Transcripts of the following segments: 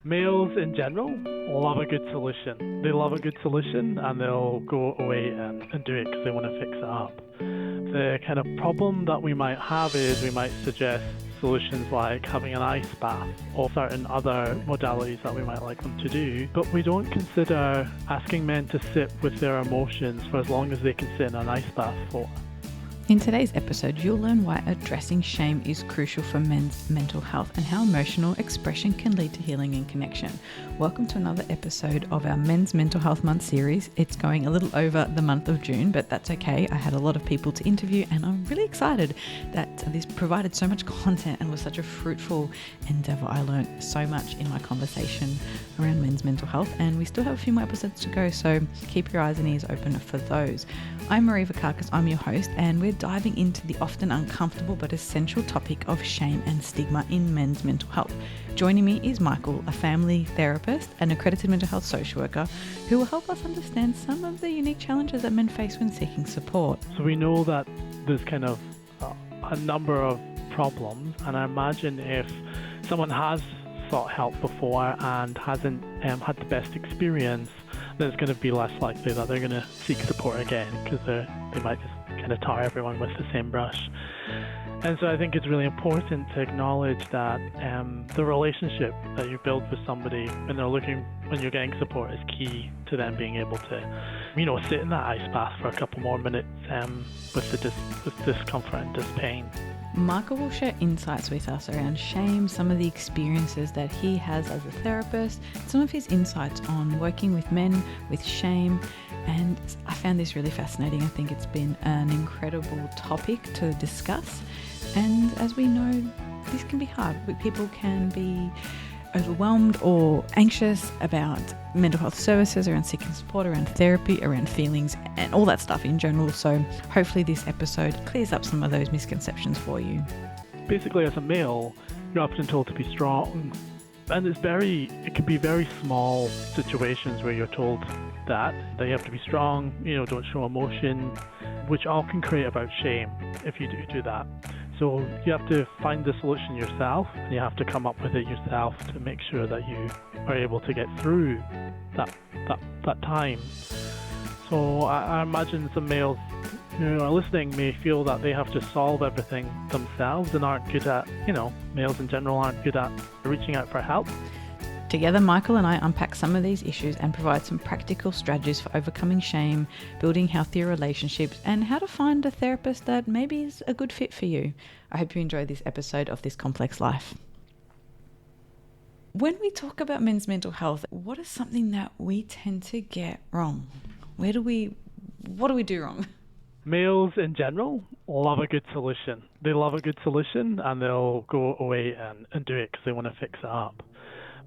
Males in general love a good solution. They love a good solution and they'll go away and do it because they want to fix it up. The kind of problem that we might have is we might suggest solutions like having an ice bath or certain other modalities that we might like them to do, but we don't consider asking men to sit with their emotions for as long as they can sit in an ice bath for. In today's episode, you'll learn why addressing shame is crucial for men's mental health and how emotional expression can lead to healing and connection. Welcome to another episode of our Men's Mental Health Month series. It's going a little over the month of June, but that's okay. I had a lot of people to interview and I'm really excited that this provided so much content and was such a fruitful endeavor. I learned so much in my conversation around men's mental health, and we still have a few more episodes to go, so keep your eyes and ears open for those. I'm Marie Vakakis, I'm your host, and we're diving into the often uncomfortable but essential topic of shame and stigma in men's mental health. Joining me is Michael, a family therapist and accredited mental health social worker, who will help us understand some of the unique challenges that men face when seeking support. So we know that there's kind of a number of problems, and I imagine if someone has sought help before and hasn't had the best experience, then it's going to be less likely that they're going to seek support again because they might just kind of tar everyone with the same brush. And so I think it's really important to acknowledge that the relationship that you build with somebody when you're getting support is key to them being able to, sit in that ice bath for a couple more minutes with discomfort and pain. Michael will share insights with us around shame, some of the experiences that he has as a therapist, some of his insights on working with men with shame, and I found this really fascinating. I think it's been an incredible topic to discuss, and as we know, this can be hard. People can be overwhelmed or anxious about mental health services, around seeking support, around therapy, around feelings, and all that stuff in general. So hopefully this episode clears up some of those misconceptions for you. Basically, as a male, you're often told to be strong, and it can be very small situations where you're told that you have to be strong, don't show emotion, which all can create about shame if you do that. So you have to find the solution yourself, and you have to come up with it yourself to make sure that you are able to get through that time. So I imagine some males who are listening may feel that they have to solve everything themselves and aren't good at, males in general aren't good at reaching out for help. Together, Michael and I unpack some of these issues and provide some practical strategies for overcoming shame, building healthier relationships, and how to find a therapist that maybe is a good fit for you. I hope you enjoy this episode of This Complex Life. When we talk about men's mental health, what is something that we tend to get wrong? What do we do wrong? Males in general love a good solution. They love a good solution and they'll go away and do it because they want to fix it up.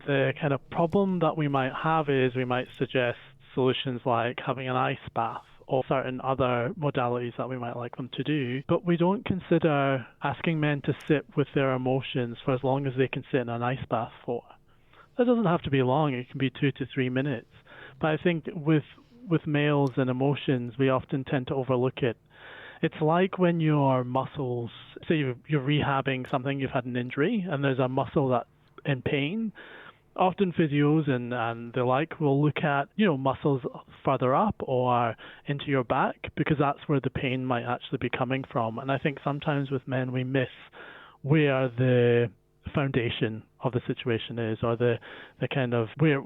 The kind of problem that we might have is we might suggest solutions like having an ice bath or certain other modalities that we might like them to do, but we don't consider asking men to sit with their emotions for as long as they can sit in an ice bath for. That doesn't have to be long, it can be 2 to 3 minutes. But I think with males and emotions, we often tend to overlook it. It's like when your muscles, say you're rehabbing something, you've had an injury, and there's a muscle that's in pain. Often physios and the like will look at, muscles further up or into your back because that's where the pain might actually be coming from. And I think sometimes with men we miss where the foundation of the situation is, or the kind of where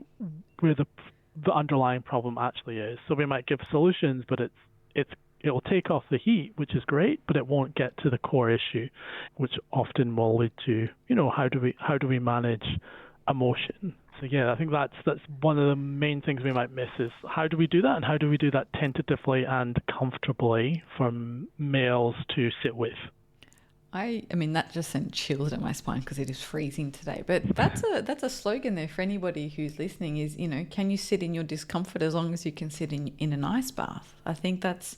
the underlying problem actually is. So we might give solutions, but it will take off the heat, which is great, but it won't get to the core issue, which often will lead to, how do we manage emotion. So yeah, I think that's one of the main things we might miss is how do we do that, and how do we do that tentatively and comfortably for males to sit with. I mean that just sent chills down my spine because it is freezing today. But that's a slogan there for anybody who's listening is, can you sit in your discomfort as long as you can sit in an ice bath? I think that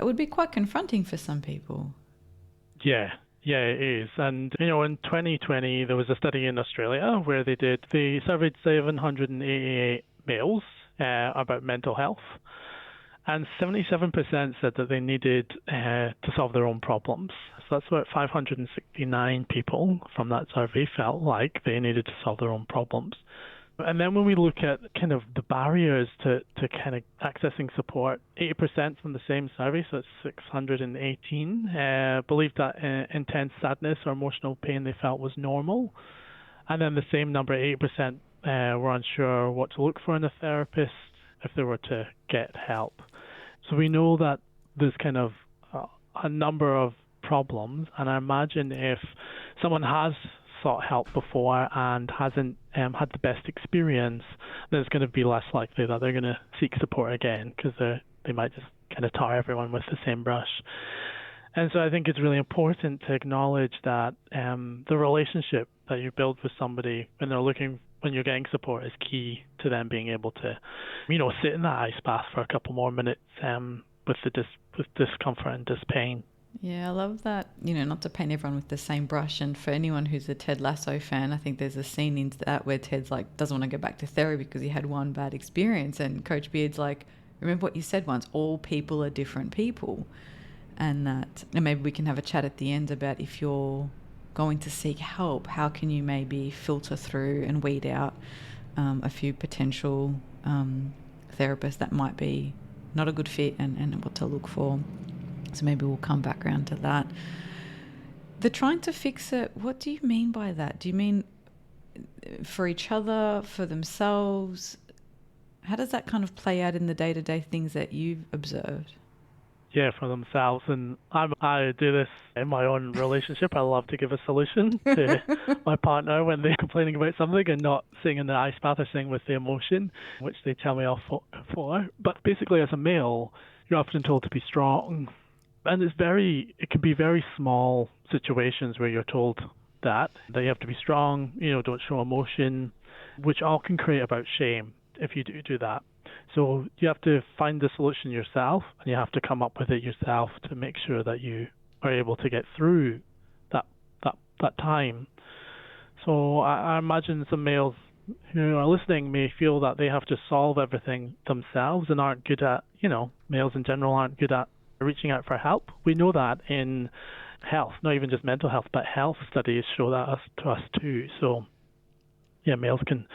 would be quite confronting for some people. Yeah, it is. And, in 2020, there was a study in Australia where they surveyed 788 males about mental health. And 77% said that they needed to solve their own problems. So that's about 569 people from that survey felt like they needed to solve their own problems. And then when we look at kind of the barriers to kind of accessing support, 80% from the same survey, so it's 618, believed that intense sadness or emotional pain they felt was normal. And then the same number, 80%, were unsure what to look for in a therapist if they were to get help. So we know that there's kind of a number of problems, and I imagine if someone has sought help before and hasn't had the best experience, then it's going to be less likely that they're going to seek support again, because they might just kind of tar everyone with the same brush. And so I think it's really important to acknowledge that the relationship that you build with somebody when you're getting support is key to them being able to, sit in that ice bath for a couple more minutes with discomfort and pain. Yeah, I love that, not to paint everyone with the same brush. And for anyone who's a Ted Lasso fan, I think there's a scene in that where Ted's like, doesn't want to go back to therapy because he had one bad experience. And Coach Beard's like, remember what you said once, all people are different people. And maybe we can have a chat at the end about if you're going to seek help, how can you maybe filter through and weed out a few potential therapists that might be not a good fit and what to look for. So maybe we'll come back around to that. The trying to fix it, what do you mean by that? Do you mean for each other, for themselves? How does that kind of play out in the day-to-day things that you've observed? Yeah, for themselves. And I do this in my own relationship. I love to give a solution to my partner when they're complaining about something and not sitting in the ice bath or sitting with the emotion, which they tell me off for. But basically, as a male, you're often told to be strong. And it can be very small situations where you're told that you have to be strong, don't show emotion, which all can create about shame if you do that. So you have to find the solution yourself, and you have to come up with it yourself to make sure that you are able to get through that time. So I imagine some males who are listening may feel that they have to solve everything themselves and aren't good at, males in general aren't good at reaching out for help. We know that in health, not even just mental health, but health studies show that to us too. So yeah, males can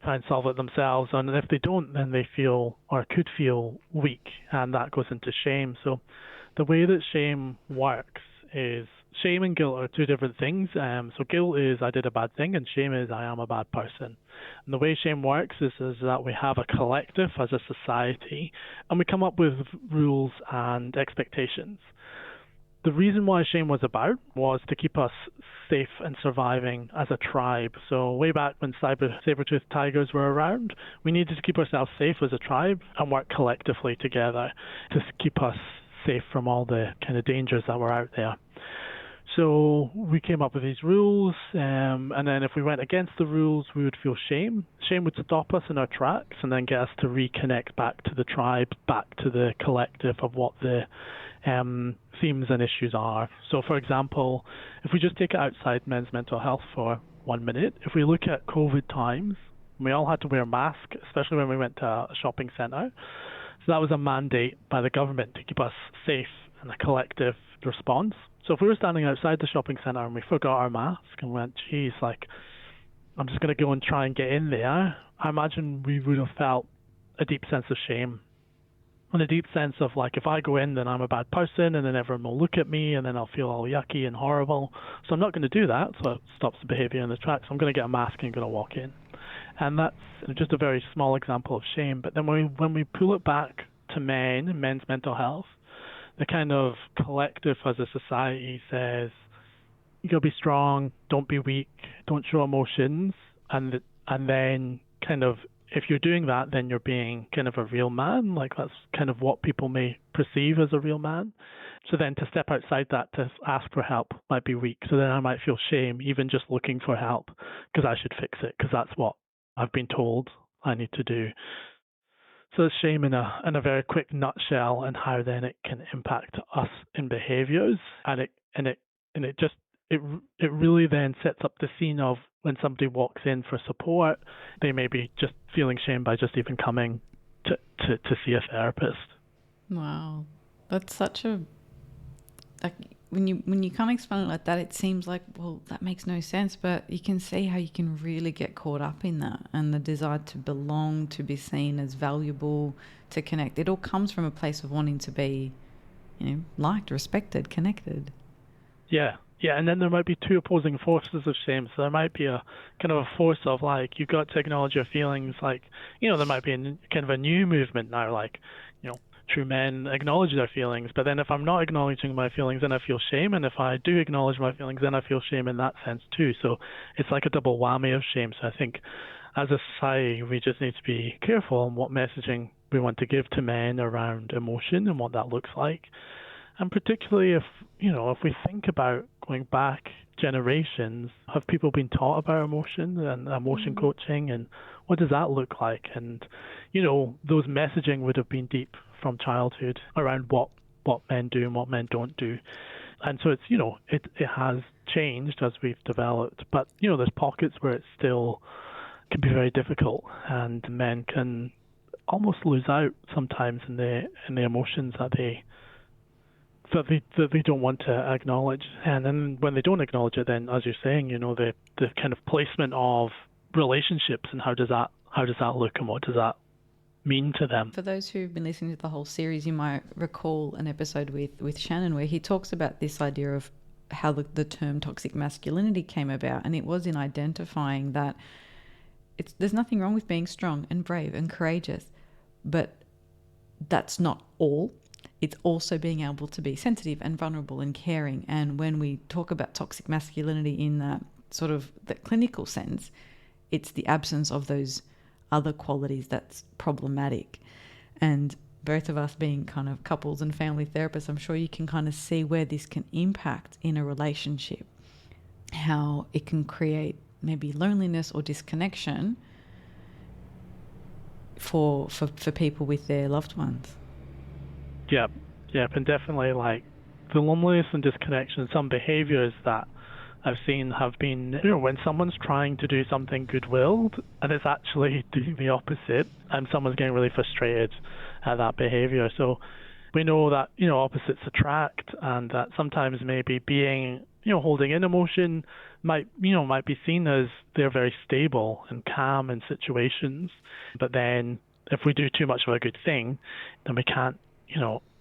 try and solve it themselves, and if they don't, then they feel or could feel weak, and that goes into shame. So the way that shame works is shame and guilt are two different things. So guilt is I did a bad thing, and shame is I am a bad person. And the way shame works is that we have a collective as a society, and we come up with rules and expectations. The reason why shame was about was to keep us safe and surviving as a tribe. So way back when saber-toothed tigers were around, we needed to keep ourselves safe as a tribe and work collectively together to keep us safe from all the kind of dangers that were out there. So we came up with these rules, and then if we went against the rules, we would feel shame. Shame would stop us in our tracks and then get us to reconnect back to the tribe, back to the collective of what the themes and issues are. So, for example, if we just take it outside men's mental health for 1 minute, if we look at COVID times, we all had to wear masks, especially when we went to a shopping centre. So that was a mandate by the government to keep us safe and a collective response. So if we were standing outside the shopping centre and we forgot our mask and went, geez, I'm just going to go and try and get in there, I imagine we would have felt a deep sense of shame. And a deep sense of if I go in, then I'm a bad person, and then everyone will look at me, and then I'll feel all yucky and horrible. So I'm not going to do that, so it stops the behaviour in the tracks. I'm going to get a mask and I'm going to walk in. And that's just a very small example of shame. But then when we pull it back to men's mental health, the kind of collective as a society says, you got to be strong, don't be weak, don't show emotions, and then kind of, if you're doing that, then you're being kind of a real man. That's kind of what people may perceive as a real man. So then to step outside that, to ask for help might be weak. So then I might feel shame even just looking for help because I should fix it because that's what I've been told I need to do. So it's shame in a very quick nutshell, and how then it can impact us in behaviors, and it really then sets up the scene of when somebody walks in for support, they may be just feeling shame by just even coming to see a therapist. Wow. That's such a, like, when you kind of explain it like that, it seems like, well, that makes no sense, but you can see how you can really get caught up in that, and the desire to belong, to be seen as valuable, to connect. It all comes from a place of wanting to be, liked, respected, connected. Yeah, yeah, and then there might be two opposing forces of shame. So there might be a kind of a force of like you've got to acknowledge your feelings. Like there might be kind of a new movement now, like true men acknowledge their feelings. But then if I'm not acknowledging my feelings, then I feel shame, and if I do acknowledge my feelings, then I feel shame in that sense too. So it's like a double whammy of shame. So I think as a society, we just need to be careful on what messaging we want to give to men around emotion and what that looks like. And particularly if we think about going back generations, have people been taught about emotion and emotion coaching, and what does that look like? And, those messaging would have been deep from childhood around what men do and what men don't do. And so it has changed as we've developed, but, there's pockets where it still can be very difficult, and men can almost lose out sometimes in the emotions that they don't want to acknowledge. And then when they don't acknowledge it, then as you're saying, the kind of placement of relationships and how does that look and what does that mean to them. For those who've been listening to the whole series, you might recall an episode with Shannon where he talks about this idea of how the term toxic masculinity came about, and it was in identifying that there's nothing wrong with being strong and brave and courageous, but that's not all. It's also being able to be sensitive and vulnerable and caring. And when we talk about toxic masculinity in that sort of the clinical sense, it's the absence of those other qualities that's problematic. And both of us being kind of couples and family therapists, I'm sure you can kind of see where this can impact in a relationship, how it can create maybe loneliness or disconnection for people with their loved ones. Yeah, and definitely like the loneliness and disconnection, some behaviors that I've seen have been, when someone's trying to do something good-willed and it's actually doing the opposite, and someone's getting really frustrated at that behavior. So we know that, opposites attract, and that sometimes maybe being, holding in emotion might be seen as they're very stable and calm in situations. But then if we do too much of a good thing, then we can't,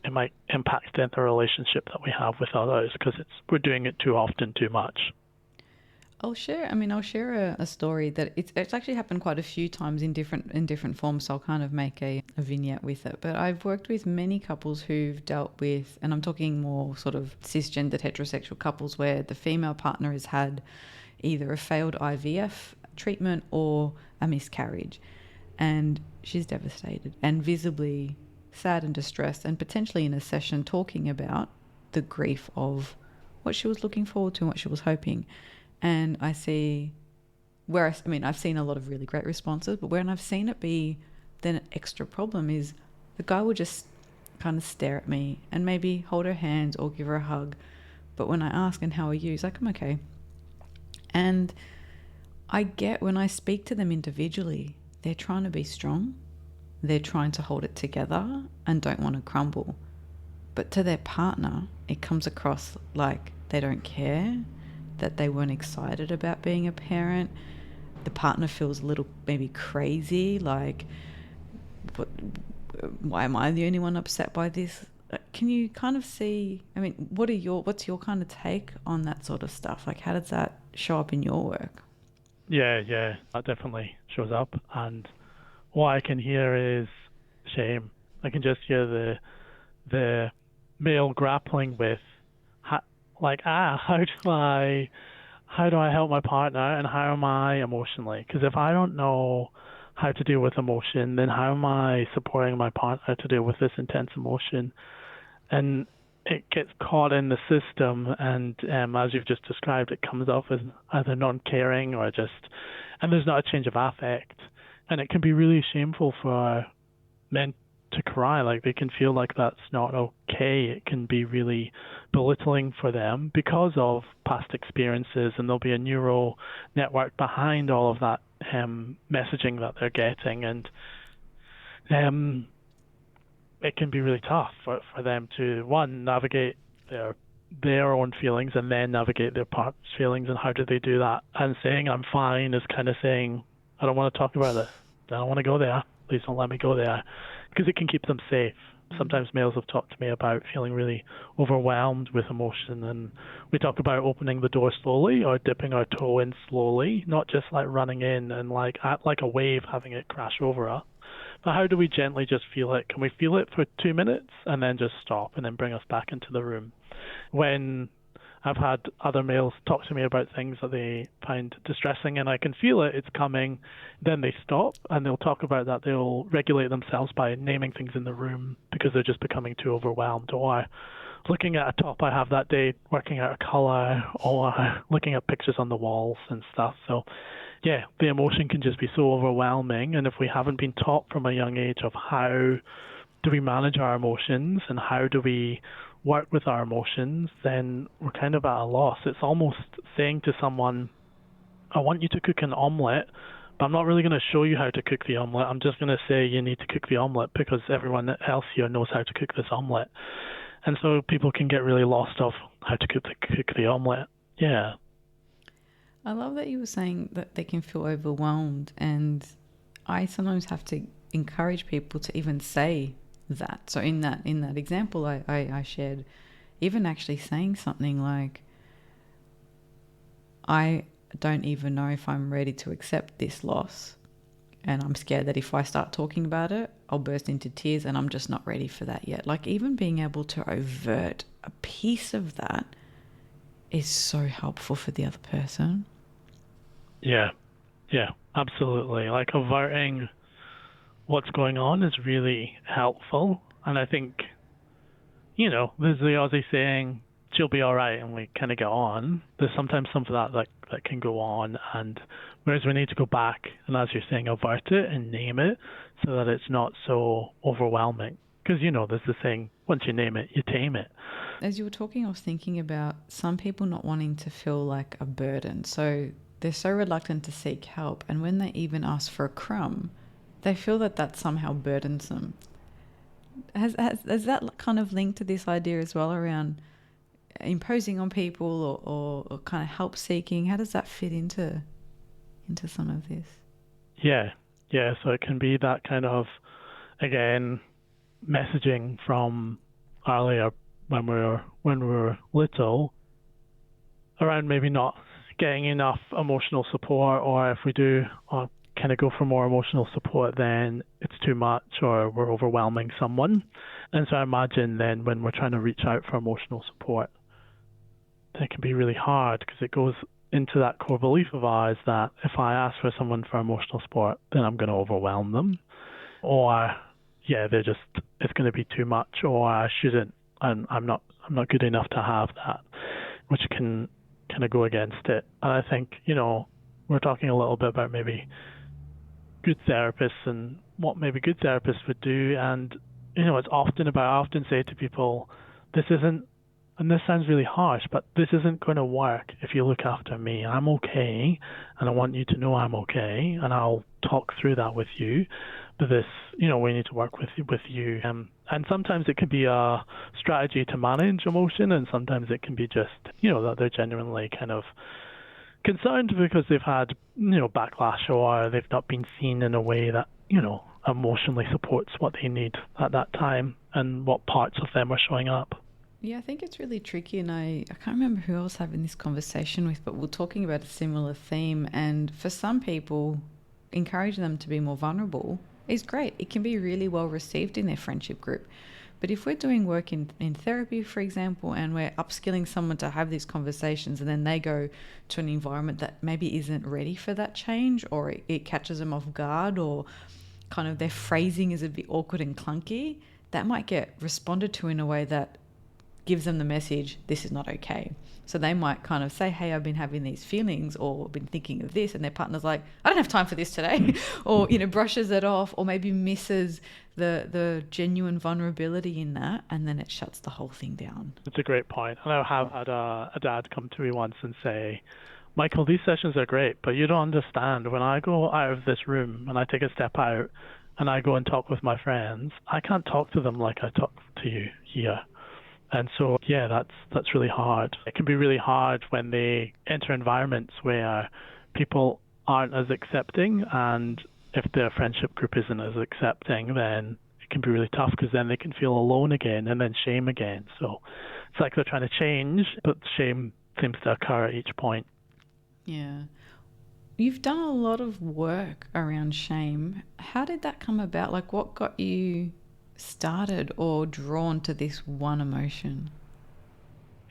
it might impact the relationship that we have with others because we're doing it too often, too much. I'll share a story that it's actually happened quite a few times in different forms, so I'll kind of make a vignette with it. But I've worked with many couples who've dealt with, and I'm talking more sort of cisgendered heterosexual couples where the female partner has had either a failed IVF treatment or a miscarriage, and she's devastated and visibly sad and distressed, and potentially in a session talking about the grief of what she was looking forward to and what she was hoping. And I see I've seen a lot of really great responses, but where I've seen it be then an extra problem is the guy will just kind of stare at me and maybe hold her hands or give her a hug. But when I ask, and how are you? He's like, I'm okay. And I get when I speak to them individually, they're trying to be strong. They're trying to hold it together and don't want to crumble. But to their partner, it comes across like they don't care, that they weren't excited about being a parent. The partner feels a little maybe crazy, like, why am I the only one upset by this? Can you kind of see, what's your kind of take on that sort of stuff? Like, how does that show up in your work? Yeah, that definitely shows up. And what I can hear is shame. I can just hear the male grappling with how do I help my partner, and how am I emotionally? Because if I don't know how to deal with emotion, then how am I supporting my partner to deal with this intense emotion? And it gets caught in the system, and as you've just described, it comes off as either non-caring or and there's not a change of affect. And it can be really shameful for men to cry. Like, they can feel like that's not okay. It can be really belittling for them because of past experiences, and there'll be a neural network behind all of that messaging that they're getting. And it can be really tough for them to, one, navigate their own feelings and then navigate their partner's feelings. And how do they do that? And saying I'm fine is kind of saying, I don't want to talk about this. I don't want to go there. Please don't let me go there. Because it can keep them safe. Sometimes males have talked to me about feeling really overwhelmed with emotion, and we talk about opening the door slowly or dipping our toe in slowly, not just like running in and like a wave having it crash over us. But how do we gently just feel it? Can we feel it for 2 minutes and then just stop and then bring us back into the room? When I've had other males talk to me about things that they find distressing and I can feel it, it's coming, then they stop and they'll talk about that. They'll regulate themselves by naming things in the room because they're just becoming too overwhelmed, or looking at a top I have that day, working out a color, or looking at pictures on the walls and stuff. So yeah, the emotion can just be so overwhelming, and if we haven't been taught from a young age of how do we manage our emotions and how do we work with our emotions, then we're kind of at a loss. It's almost saying to someone, I want you to cook an omelette, but I'm not really going to show you how to cook the omelette. I'm just going to say you need to cook the omelette because everyone else here knows how to cook this omelette. And so people can get really lost of how to cook the omelette. Yeah. I love that you were saying that they can feel overwhelmed, and I sometimes have to encourage people to even say that. So in that example I shared, even actually saying something like, I don't even know if I'm ready to accept this loss, and I'm scared that if I start talking about it, I'll burst into tears, and I'm just not ready for that yet. Like, even being able to overt a piece of that is so helpful for the other person. Yeah, absolutely. Like, averting what's going on is really helpful. And I think, there's the Aussie saying, she'll be all right, and we kind of get on. There's sometimes some of that can go on, and whereas we need to go back and, as you're saying, avert it and name it so that it's not so overwhelming. Because, there's the saying, once you name it, you tame it. As you were talking, I was thinking about some people not wanting to feel like a burden. So they're so reluctant to seek help. And when they even ask for a crumb, they feel that that's somehow burdensome. Has that kind of linked to this idea as well around imposing on people or kind of help seeking? How does that fit into some of this? Yeah. So it can be that kind of, again, messaging from earlier when we were little around maybe not getting enough emotional support, or if we do kind of go for more emotional support, then it's too much or we're overwhelming someone. And so I imagine then when we're trying to reach out for emotional support, that can be really hard because it goes into that core belief of ours that if I ask for someone for emotional support, then I'm going to overwhelm them, or it's going to be too much, or I shouldn't, and I'm not good enough to have that, which can kind of go against it. And I think, we're talking a little bit about maybe good therapists and what maybe good therapists would do. And, it's often about, I often say to people, this isn't, and this sounds really harsh, but this isn't going to work if you look after me. I'm okay, and I want you to know I'm okay, and I'll talk through that with you. But this, we need to work with you. And sometimes it can be a strategy to manage emotion, and sometimes it can be just, that they're genuinely kind of concerned because they've had, backlash, or they've not been seen in a way that, emotionally supports what they need at that time and what parts of them are showing up. Yeah, I think it's really tricky, and I can't remember who I was having this conversation with, but we're talking about a similar theme. And for some people, encouraging them to be more vulnerable is great. It can be really well received in their friendship group. But if we're doing work in therapy, for example, and we're upskilling someone to have these conversations, and then they go to an environment that maybe isn't ready for that change, or it catches them off guard, or kind of their phrasing is a bit awkward and clunky, that might get responded to in a way that gives them the message, this is not okay. So they might kind of say, hey, I've been having these feelings, or been thinking of this, and their partner's like, I don't have time for this today, or, brushes it off, or maybe misses the genuine vulnerability in that, and then it shuts the whole thing down. It's a great point. And I have had a dad come to me once and say, Michael, these sessions are great, but you don't understand. When I go out of this room and I take a step out, and I go and talk with my friends, I can't talk to them like I talk to you here. And so, yeah, that's really hard. It can be really hard when they enter environments where people aren't as accepting, and if their friendship group isn't as accepting, then it can be really tough because then they can feel alone again and then shame again. So it's like they're trying to change, but shame seems to occur at each point. Yeah. You've done a lot of work around shame. How did that come about? Like, what got you started or drawn to this one emotion?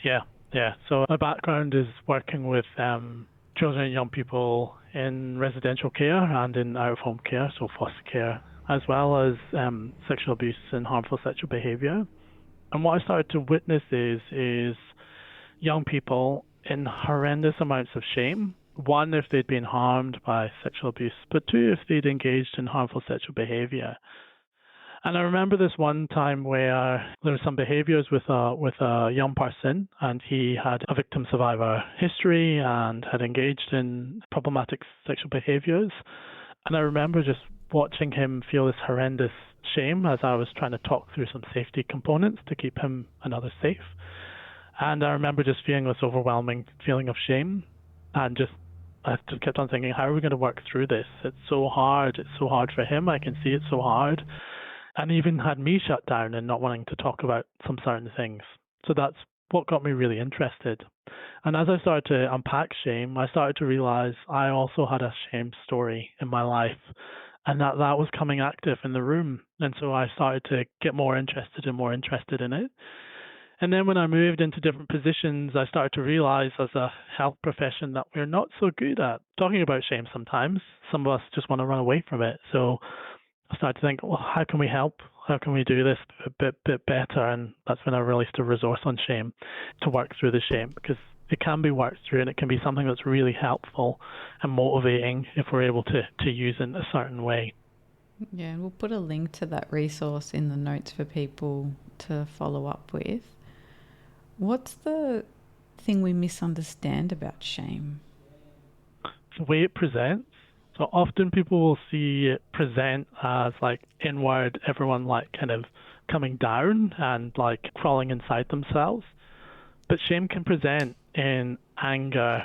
Yeah. So my background is working with children and young people in residential care and in out-of-home care, so foster care, as well as sexual abuse and harmful sexual behaviour. And what I started to witness is young people in horrendous amounts of shame. One, if they'd been harmed by sexual abuse, but two, if they'd engaged in harmful sexual behaviour. And I remember this one time where there were some behaviours with a young person, and he had a victim survivor history and had engaged in problematic sexual behaviours. And I remember just watching him feel this horrendous shame as I was trying to talk through some safety components to keep him and others safe. And I remember just feeling this overwhelming feeling of shame, and I just kept on thinking, how are we going to work through this? It's so hard. It's so hard for him. I can see it's so hard. And even had me shut down and not wanting to talk about some certain things. So that's what got me really interested. And as I started to unpack shame, I started to realize I also had a shame story in my life, and that was coming active in the room. And so I started to get more interested in it. And then when I moved into different positions, I started to realize as a health profession that we're not so good at talking about shame sometimes. Some of us just want to run away from it. So I started to think, well, how can we help? How can we do this a bit better? And that's when I released a resource on shame to work through the shame, because it can be worked through and it can be something that's really helpful and motivating if we're able to use it in a certain way. Yeah, and we'll put a link to that resource in the notes for people to follow up with. What's the thing we misunderstand about shame? The way it presents. So often people will see it present as like inward, everyone like kind of coming down and like crawling inside themselves. But shame can present in anger,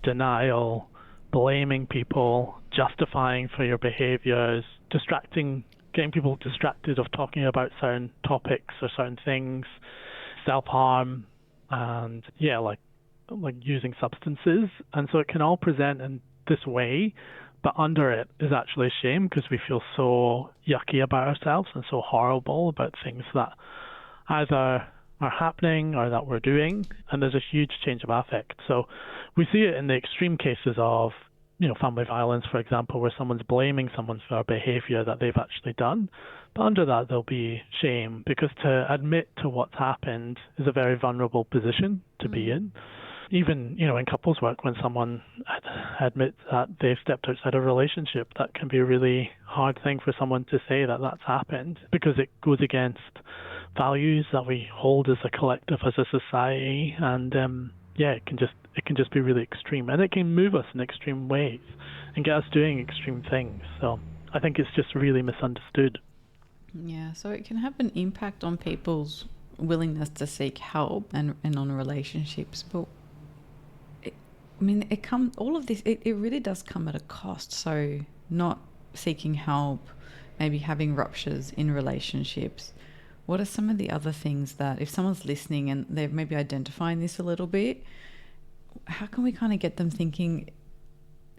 denial, blaming people, justifying for your behaviors, getting people distracted of talking about certain topics or certain things, self-harm, and like using substances. And so it can all present in this way, but under it is actually shame, because we feel so yucky about ourselves and so horrible about things that either are happening or that we're doing, and there's a huge change of affect. So we see it in the extreme cases of family violence, for example, where someone's blaming someone for a behavior that they've actually done. But under that, there'll be shame, because to admit to what's happened is a very vulnerable position to be in. Even, in couples work, when someone admits that they've stepped outside a relationship, that can be a really hard thing for someone to say that that's happened, because it goes against values that we hold as a collective, as a society. And it can just be really extreme, and it can move us in extreme ways and get us doing extreme things. So I think it's just really misunderstood. Yeah, so it can have an impact on people's willingness to seek help and on relationships. But all of this, it really does come at a cost. So not seeking help, maybe having ruptures in relationships. What are some of the other things that, if someone's listening and they're maybe identifying this a little bit, how can we kind of get them thinking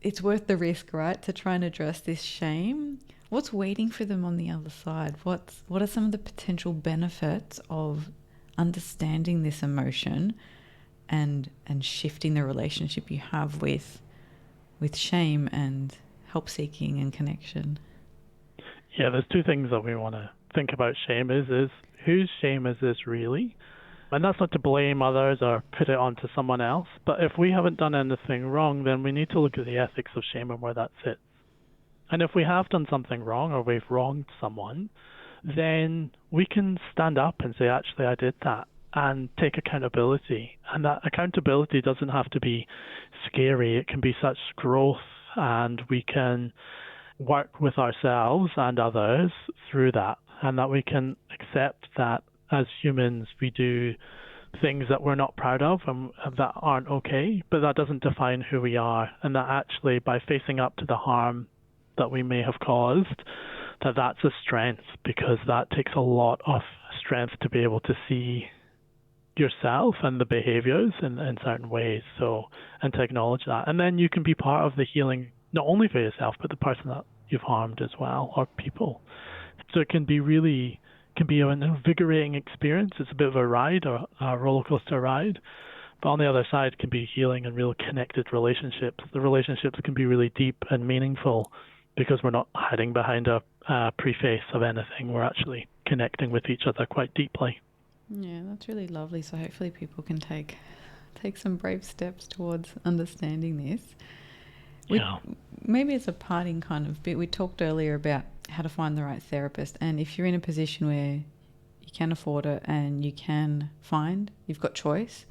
it's worth the risk, right, to try and address this shame? What's waiting for them on the other side? What are some of the potential benefits of understanding this emotion and shifting the relationship you have with shame and help seeking and connection? Yeah, there's two things that we want to think about shame is whose shame is this really? And that's not to blame others or put it onto someone else, but if we haven't done anything wrong, then we need to look at the ethics of shame and where that sits. And if we have done something wrong or we've wronged someone, then we can stand up and say, actually, I did that, and take accountability. And that accountability doesn't have to be scary. It can be such growth, and we can work with ourselves and others through that, and that we can accept that as humans we do things that we're not proud of and that aren't okay, but that doesn't define who we are, and that actually by facing up to the harm that we may have caused, that's a strength, because that takes a lot of strength to be able to see yourself and the behaviors in certain ways. So, and to acknowledge that, and then you can be part of the healing, not only for yourself but the person that you've harmed as well, or people. So it can be an invigorating experience. It's a bit of a ride, or a roller coaster ride, but on the other side can be healing and real connected relationships. The relationships can be really deep and meaningful because we're not hiding behind a preface of anything. We're actually connecting with each other quite deeply. Yeah, that's really lovely. So hopefully people can take some brave steps towards understanding this. Maybe as a parting kind of bit, we talked earlier about how to find the right therapist, and if you're in a position where you can afford it and you can find, you've got choice,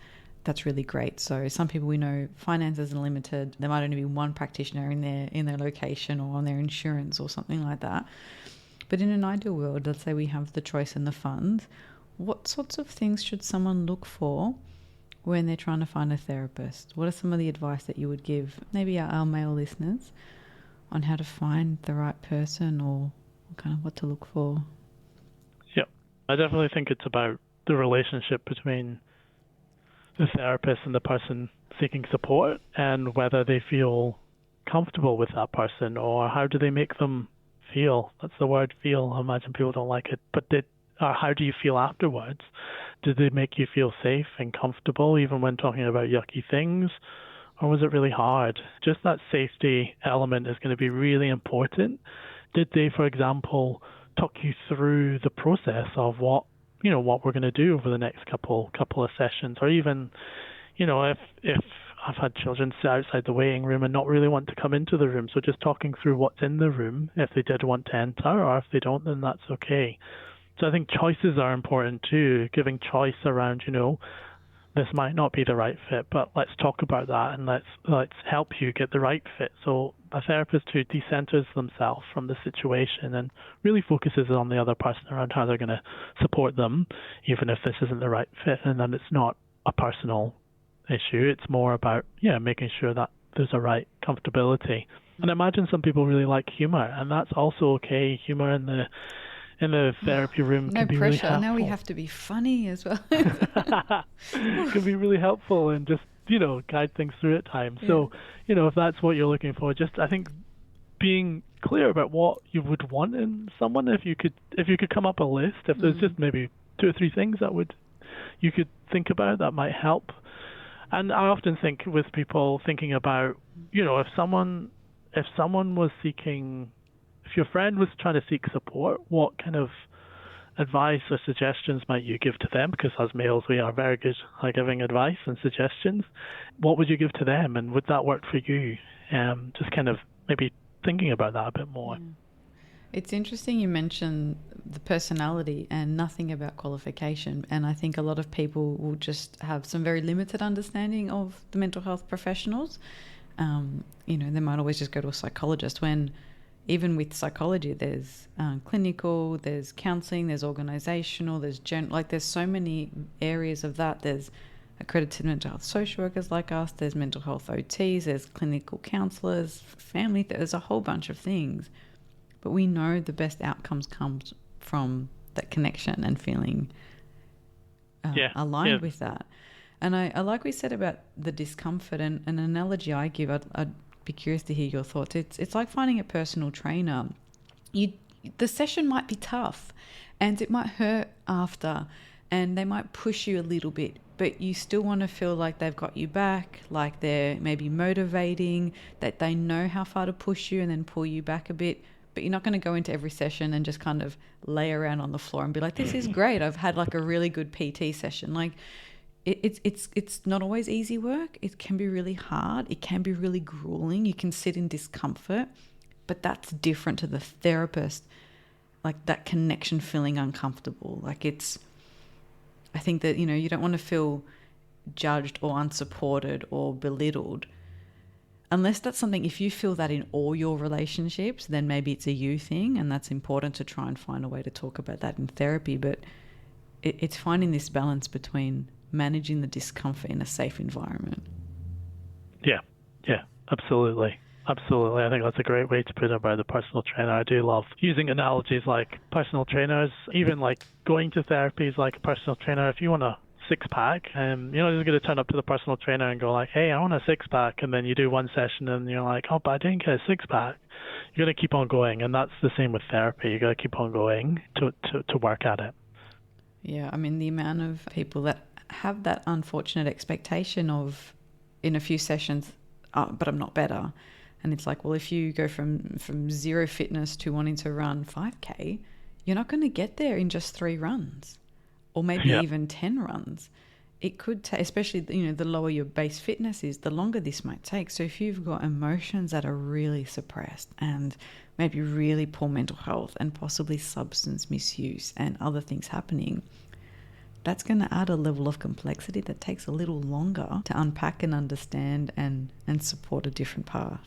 that's really great. So some people, we know finances are limited. There might only be one practitioner in their location or on their insurance or something like that. But in an ideal world, let's say we have the choice and the funds, what sorts of things should someone look for when they're trying to find a therapist? What are some of the advice that you would give maybe our male listeners on how to find the right person, or kind of what to look for? Yeah, I definitely think it's about the relationship between the therapist and the person seeking support, and whether they feel comfortable with that person, or how do they make them feel. That's the word, feel. I imagine people don't like it, but how do you feel afterwards? Did they make you feel safe and comfortable even when talking about yucky things? Or was it really hard? Just that safety element is going to be really important. Did they, for example, talk you through the process of what we're going to do over the next couple of sessions? Or even, if I've had children sit outside the waiting room and not really want to come into the room, so just talking through what's in the room, if they did want to enter, or if they don't, then that's okay. So I think choices are important too, giving choice around, this might not be the right fit, but let's talk about that, and let's help you get the right fit. So a therapist who decenters themselves from the situation and really focuses on the other person around how they're going to support them, even if this isn't the right fit, and then it's not a personal issue. It's more about making sure that there's a right comfortability. And I imagine some people really like humor, and that's also okay. Humor in the therapy room can be really helpful. No pressure. Now we have to be funny as well. It can be really helpful and just, guide things through at times. Yeah. So, if that's what you're looking for, just, I think, being clear about what you would want in someone. If you could come up a list, if there's just maybe 2 or 3 things you could think about that might help. And I often think with people thinking about, if someone was seeking, if your friend was trying to seek support, what kind of advice or suggestions might you give to them? Because as males, we are very good at giving advice and suggestions. What would you give to them, and would that work for you? Just kind of maybe thinking about that a bit more. It's interesting you mentioned the personality and nothing about qualification. And I think a lot of people will just have some very limited understanding of the mental health professionals. They might always just go to a psychologist, when even with psychology, there's clinical, there's counselling, there's organisational, there's so many areas of that. There's accredited mental health social workers like us, there's mental health OTs, there's clinical counsellors, family, there's a whole bunch of things. But we know the best outcomes comes from that connection and feeling aligned with that. And I like we said about the discomfort, and an analogy I give, I'd be curious to hear your thoughts. It's like finding a personal trainer. The session might be tough and it might hurt after, and they might push you a little bit, but you still want to feel like they've got you back, like they're maybe motivating, that they know how far to push you and then pull you back a bit. But you're not going to go into every session and just kind of lay around on the floor and be like, this is great, I've had like a really good PT session. Like it's not always easy work. It can be really hard. It can be really grueling. You can sit in discomfort, but that's different to the therapist. Like that connection feeling uncomfortable. Like I think that, you don't want to feel judged or unsupported or belittled. unless that's something, if you feel that in all your relationships, then maybe it's a you thing, and that's important to try and find a way to talk about that in therapy. But it's finding this balance between managing the discomfort in a safe environment. Yeah, absolutely. Absolutely. I think that's a great way to put it about the personal trainer. I do love using analogies like personal trainers, even like going to therapy is like a personal trainer. If you want a six-pack, you're not just going to turn up to the personal trainer and go like, hey, I want a six-pack, and then you do one session and you're like, oh, but I didn't get a six-pack. You're going to keep on going, and that's the same with therapy. You've got to keep on going to work at it. Yeah, I mean, the amount of people that have that unfortunate expectation of, in a few sessions, but I'm not better. And it's like, well, if you go from zero fitness to wanting to run 5K, you're not going to get there in just 3 runs, or maybe even 10 runs. It could take, especially, the lower your base fitness is, the longer this might take. So if you've got emotions that are really suppressed and maybe really poor mental health and possibly substance misuse and other things happening, that's going to add a level of complexity that takes a little longer to unpack and understand and support a different path.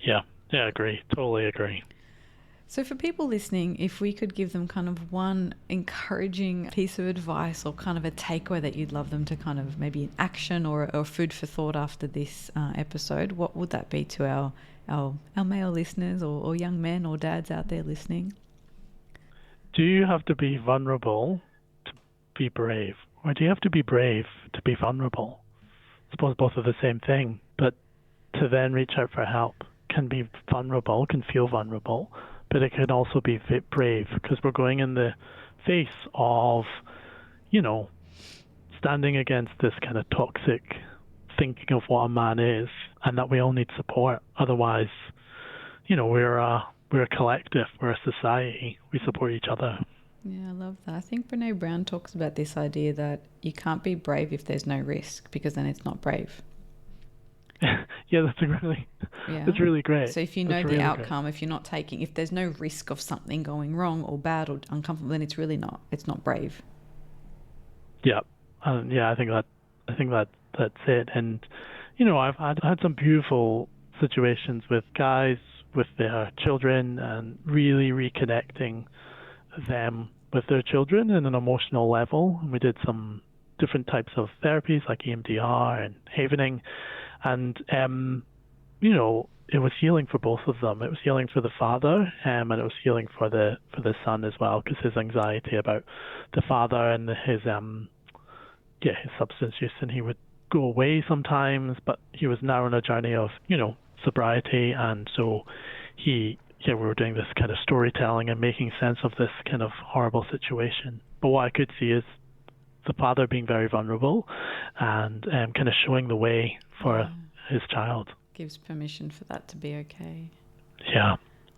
Yeah, agree. Totally agree. So for people listening, if we could give them kind of one encouraging piece of advice or kind of a takeaway that you'd love them to kind of maybe an action or food for thought after this episode, what would that be to our male listeners or young men or dads out there listening? Do you have to be vulnerable to be brave? Or do you have to be brave to be vulnerable? I suppose both are the same thing, but to then reach out for help can be vulnerable, can feel vulnerable, but it can also be brave because we're going in the face of, standing against this kind of toxic thinking of what a man is, and that we all need support. Otherwise, we're a collective, we're a society, we support each other. Yeah, I love that. I think Brene Brown talks about this idea that you can't be brave if there's no risk, because then it's not brave. Yeah, that's really great. So if you know the outcome, if you're not taking, if there's no risk of something going wrong or bad or uncomfortable, then it's not brave. Yeah, I think that's it. And I've had some beautiful situations with guys with their children and really reconnecting them with their children in an emotional level. And we did some different types of therapies like EMDR and havening. And, it was healing for both of them. It was healing for the father, and it was healing for the son as well, because his anxiety about the father and his substance use, and he would go away sometimes, but he was now on a journey of, sobriety, and so we were doing this kind of storytelling and making sense of this kind of horrible situation. But what I could see is the father being very vulnerable and kind of showing the way for his child. Gives permission for that to be okay. Yeah.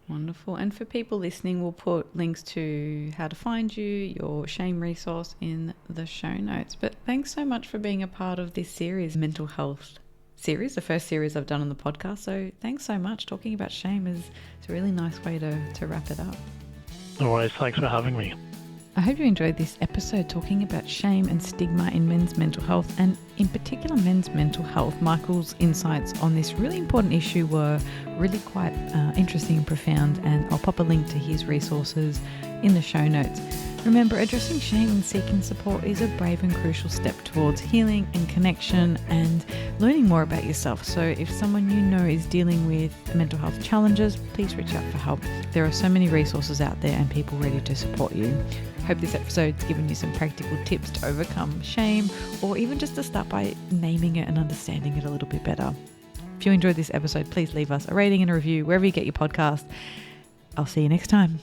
Wonderful. And for people listening, we'll put links to how to find you, your shame resource in the show notes. But thanks so much for being a part of this series, mental health series, the first series I've done on the podcast. So thanks so much. Talking about shame is a really nice way to wrap it up. No worries. Thanks for having me. I hope you enjoyed this episode talking about shame and stigma in men's mental health, and in particular men's mental health. Michael's insights on this really important issue were really quite interesting and profound, and I'll pop a link to his resources in the show notes. Remember, addressing shame and seeking support is a brave and crucial step towards healing and connection and learning more about yourself. So if someone you know is dealing with mental health challenges, please reach out for help. There are so many resources out there and people ready to support you. Hope this episode's given you some practical tips to overcome shame, or even just to start by naming it and understanding it a little bit better. If you enjoyed this episode, please leave us a rating and a review wherever you get your podcast. I'll see you next time.